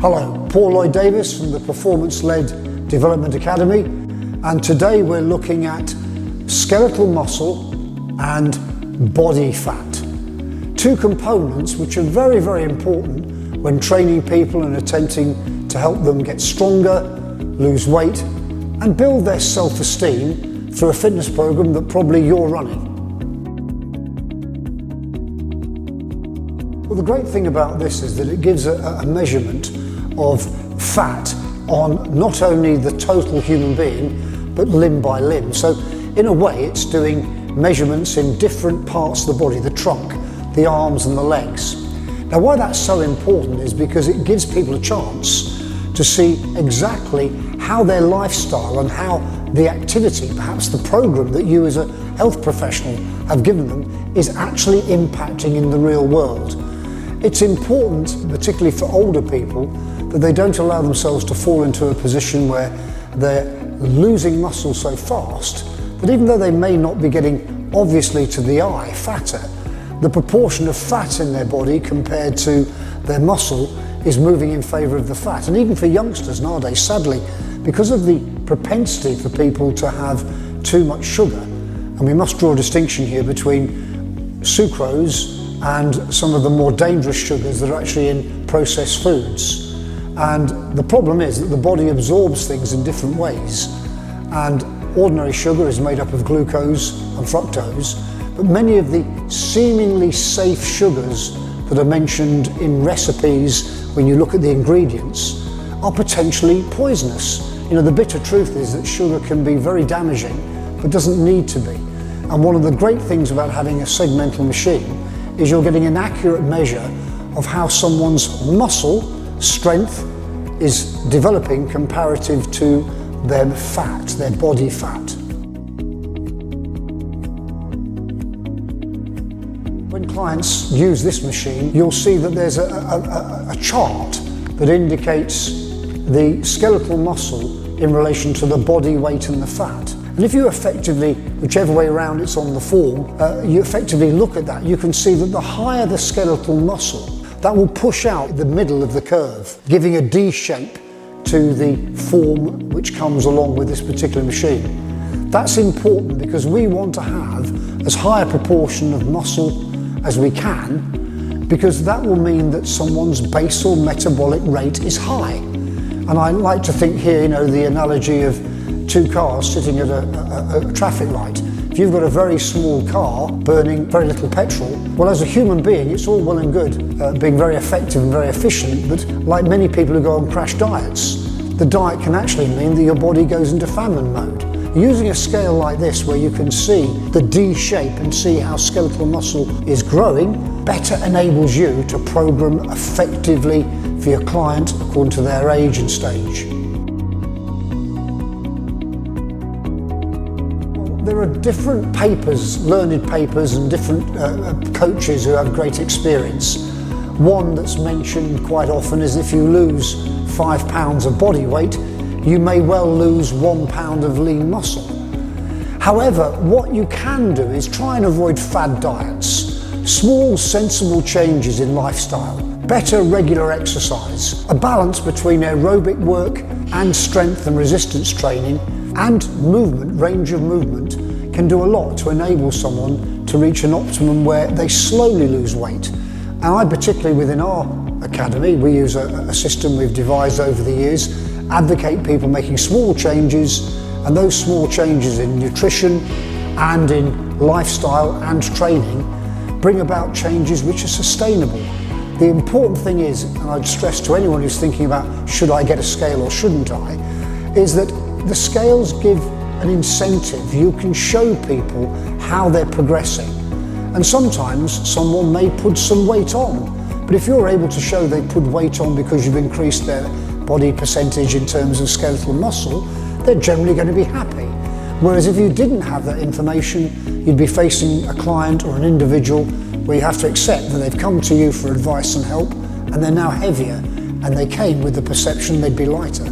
Hello, Paul Lloyd Davies from the Performance-Led Development Academy, and today we're looking at skeletal muscle and body fat. Two components which are very, very important when training people and attempting to help them get stronger, lose weight, and build their self-esteem through a fitness program that probably you're running. Well, the great thing about this is that it gives a measurement of fat on not only the total human being, but limb by limb. So in a way, it's doing measurements in different parts of the body, the trunk, the arms and the legs. Now, why that's so important is because it gives people a chance to see exactly how their lifestyle and how the activity, perhaps the program that you as a health professional have given them, is actually impacting in the real world. It's important, particularly for older people, that they don't allow themselves to fall into a position where they're losing muscle so fast that even though they may not be getting, obviously to the eye, fatter, the proportion of fat in their body compared to their muscle is moving in favour of the fat. And even for youngsters nowadays, sadly, because of the propensity for people to have too much sugar, and we must draw a distinction here between sucrose and some of the more dangerous sugars that are actually in processed foods. And the problem is that the body absorbs things in different ways. And ordinary sugar is made up of glucose and fructose, but many of the seemingly safe sugars that are mentioned in recipes when you look at the ingredients are potentially poisonous. You know, the bitter truth is that sugar can be very damaging, but doesn't need to be. And one of the great things about having a segmental machine is you're getting an accurate measure of how someone's muscle strength is developing comparative to their fat, their body fat. When clients use this machine, you'll see that there's a chart that indicates the skeletal muscle in relation to the body weight and the fat. And if you effectively, whichever way around it's on the form, you effectively look at that, you can see that the higher the skeletal muscle, that will push out the middle of the curve, giving a D shape to the form which comes along with this particular machine. That's important because we want to have as high a proportion of muscle as we can, because that will mean that someone's basal metabolic rate is high. And I like to think here, you know, the analogy of two cars sitting at a traffic light. If you've got a very small car burning very little petrol, well, as a human being, it's all well and good being very effective and very efficient, but like many people who go on crash diets, the diet can actually mean that your body goes into famine mode. Using a scale like this where you can see the D shape and see how skeletal muscle is growing better enables you to program effectively for your client according to their age and stage. There are different papers, learned papers, and different coaches who have great experience. One that's mentioned quite often is if you lose 5 pounds of body weight, you may well lose 1 pound of lean muscle. However, what you can do is try and avoid fad diets, small sensible changes in lifestyle, better regular exercise, a balance between aerobic work and strength and resistance training, and movement, range of movement, can do a lot to enable someone to reach an optimum where they slowly lose weight. And I particularly within our academy, we use a system we've devised over the years, advocate people making small changes, and those small changes in nutrition and in lifestyle and training bring about changes which are sustainable. The important thing is, and I'd stress to anyone who's thinking about should I get a scale or shouldn't I, is that the scales give an incentive. You can show people how they're progressing. And sometimes someone may put some weight on, but if you're able to show they put weight on because you've increased their body percentage in terms of skeletal muscle, they're generally going to be happy. Whereas if you didn't have that information, you'd be facing a client or an individual where you have to accept that they've come to you for advice and help, and they're now heavier, and they came with the perception they'd be lighter.